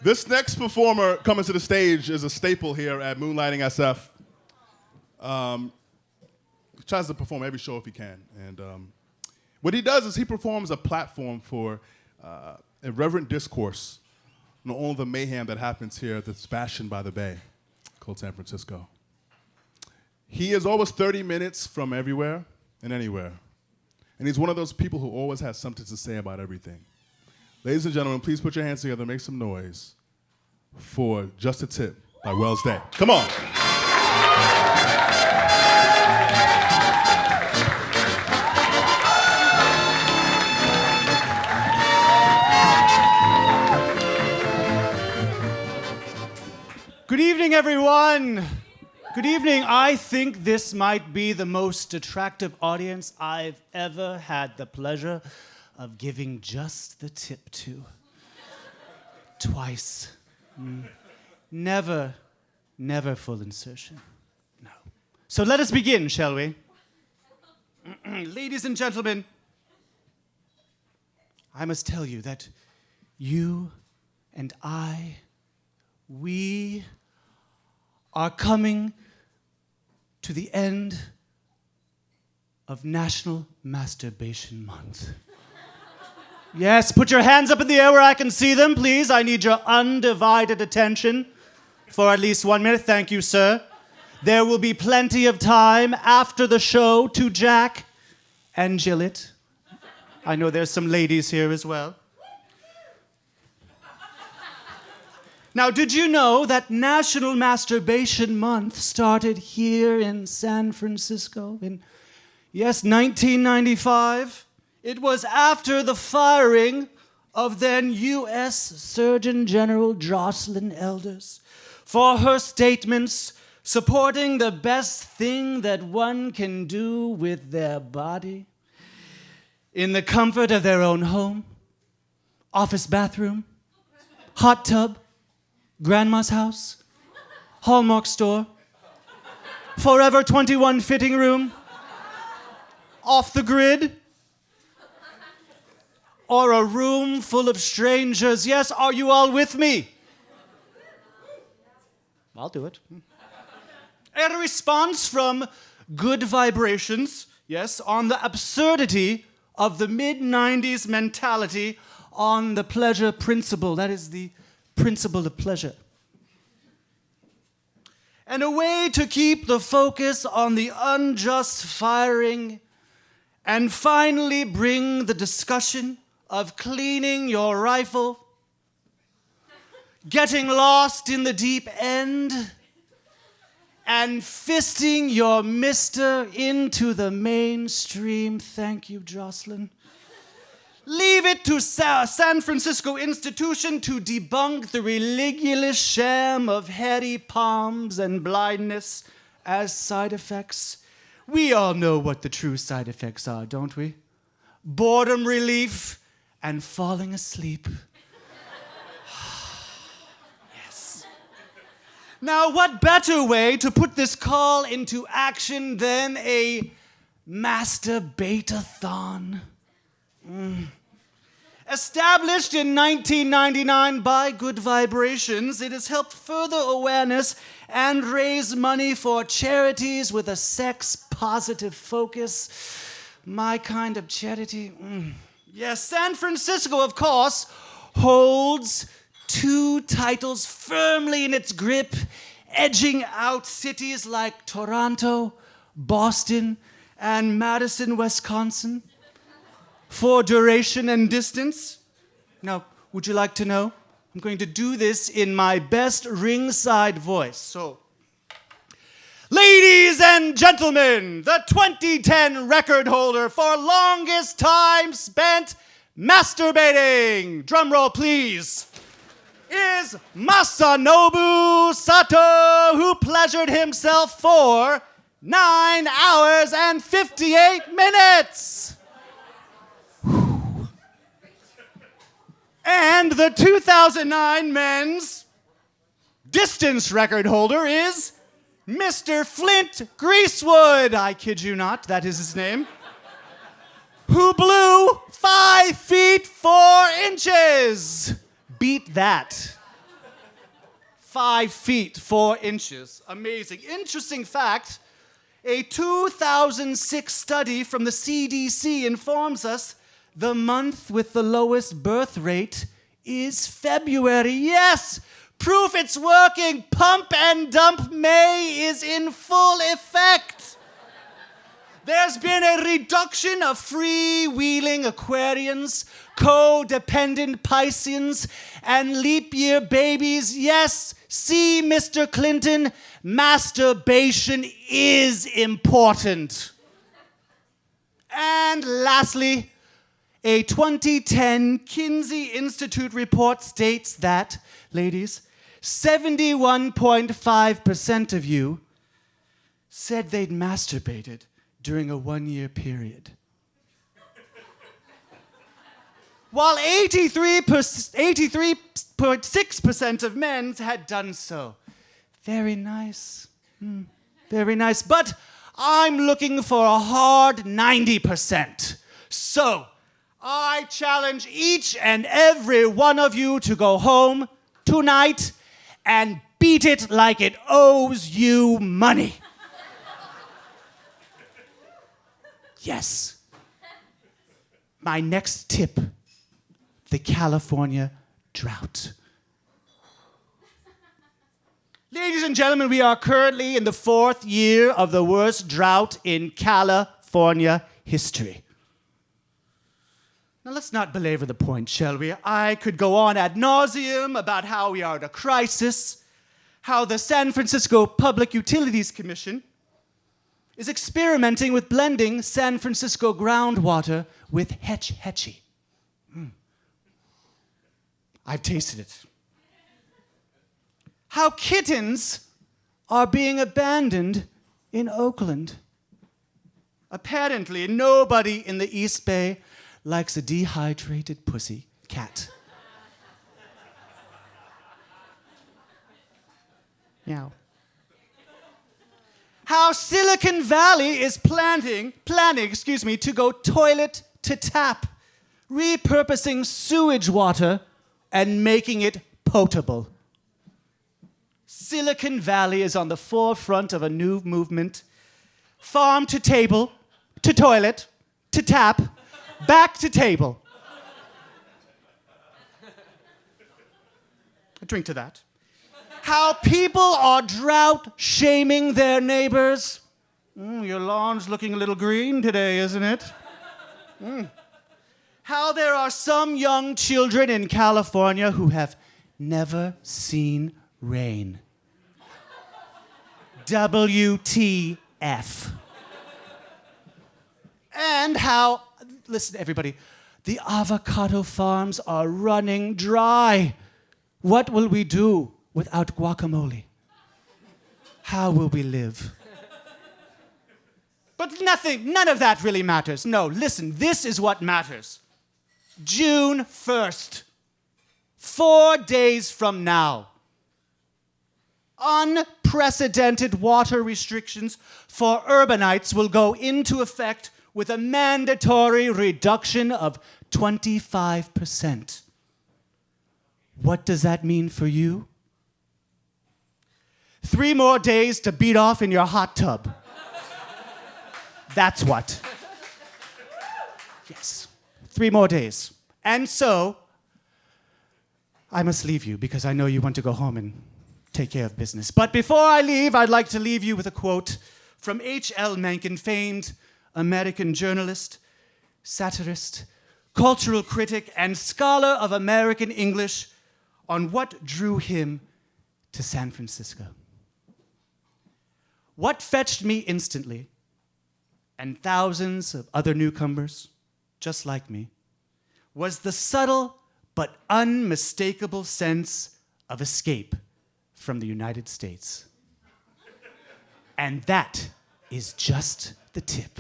This next performer coming to the stage is a staple here at Moonlighting SF. He tries to perform every show if he can. And what he does is he performs a platform for irreverent discourse on all the mayhem that happens here at this bastion by the bay called San Francisco. He is always 30 minutes from everywhere and anywhere. And he's one of those people who always has something to say about everything. Ladies and gentlemen, please put your hands together, make some noise for Just a Tip by Wells Day. Come on. Good evening, everyone. Good evening. I think this might be the most attractive audience I've ever had the pleasure of giving just the tip to. Twice. Never full insertion. No. So let us begin, shall we? Ladies and gentlemen, I must tell you that you and we are coming to the end of National Masturbation Month. Yes, put your hands up in the air where I can see them, please. I need your undivided attention for at least 1 minute. Thank you, sir. There will be plenty of time after the show to jack and jill it. I know there's some ladies here as well. Now, did you know that National Masturbation Month started here in San Francisco in, 1995? It was after the firing of then U.S. Surgeon General Jocelyn Elders for her statements supporting the best thing that one can do with their body in the comfort of their own home, office bathroom, hot tub, grandma's house, Hallmark store, Forever 21 fitting room, off the grid, or a room full of strangers. Yes, are you all with me? I'll do it. A response from Good Vibrations, yes, on the absurdity of the mid-90s mentality on the pleasure principle. That is the principle of pleasure. And a way to keep the focus on the unjust firing and finally bring the discussion of cleaning your rifle, getting lost in the deep end, and fisting your mister into the mainstream. Thank you, Jocelyn. Leave it to San Francisco institution to debunk the ridiculous sham of heady palms and blindness as side effects. We all know what the true side effects are, don't we? Boredom relief and falling asleep. Yes. Now, what better way to put this call into action than a masturbate-a-thon? Established in 1999 by Good Vibrations, it has helped further awareness and raise money for charities with a sex-positive focus. My kind of charity. Yes, San Francisco, of course, holds 2 titles firmly in its grip, edging out cities like Toronto, Boston, and Madison, Wisconsin. For duration and distance. Now, would you like to know? I'm going to do this in my best ringside voice. So, ladies and gentlemen, the 2010 record holder for longest time spent masturbating, drum roll please, is Masanobu Sato, who pleasured himself for 9 hours and 58 minutes. And the 2009 men's distance record holder is Mr. Flint Greasewood. I kid you not, that is his name. Who blew 5 feet 4 inches. Beat that. 5 feet 4 inches. Amazing. Interesting fact, a 2006 study from the CDC informs us the month with the lowest birth rate is February. Yes! Proof it's working! Pump and dump May is in full effect! There's been a reduction of freewheeling Aquarians, codependent Pisceans, and leap year babies. Yes, see, Mr. Clinton, masturbation is important. And lastly, a 2010 Kinsey Institute report states that, ladies, 71.5% of you said they'd masturbated during a 1-year period. While 83.6% of men had done so. Very nice. Very nice. But I'm looking for a hard 90%. So, I challenge each and every one of you to go home tonight and beat it like it owes you money. Yes. My next tip, the California drought. Ladies and gentlemen, we are currently in the 4th year of the worst drought in California history. Now, let's not belabor the point, shall we? I could go on ad nauseum about how we are at a crisis, how the San Francisco Public Utilities Commission is experimenting with blending San Francisco groundwater with hetchy. I've tasted it. How kittens are being abandoned in Oakland. Apparently, nobody in the East Bay likes a dehydrated pussy cat. Meow. How Silicon Valley is planning, to go toilet to tap, repurposing sewage water and making it potable. Silicon Valley is on the forefront of a new movement. Farm to table, to toilet, to tap, back to table. A drink to that. How people are drought shaming their neighbors. Your lawn's looking a little green today, isn't it? How there are some young children in California who have never seen rain. WTF. And how, listen everybody, the avocado farms are running dry. What will we do without guacamole? How will we live? But none of that really matters. No, listen, this is what matters. June 1st, 4 days from now, unprecedented water restrictions for urbanites will go into effect with a mandatory reduction of 25%. What does that mean for you? 3 more days to beat off in your hot tub. That's what. Yes. 3 more days. And so, I must leave you because I know you want to go home and take care of business. But before I leave, I'd like to leave you with a quote from H.L. Mencken, famed American journalist, satirist, cultural critic, and scholar of American English on what drew him to San Francisco. What fetched me instantly, and thousands of other newcomers just like me, was the subtle but unmistakable sense of escape from the United States. And that is just the tip.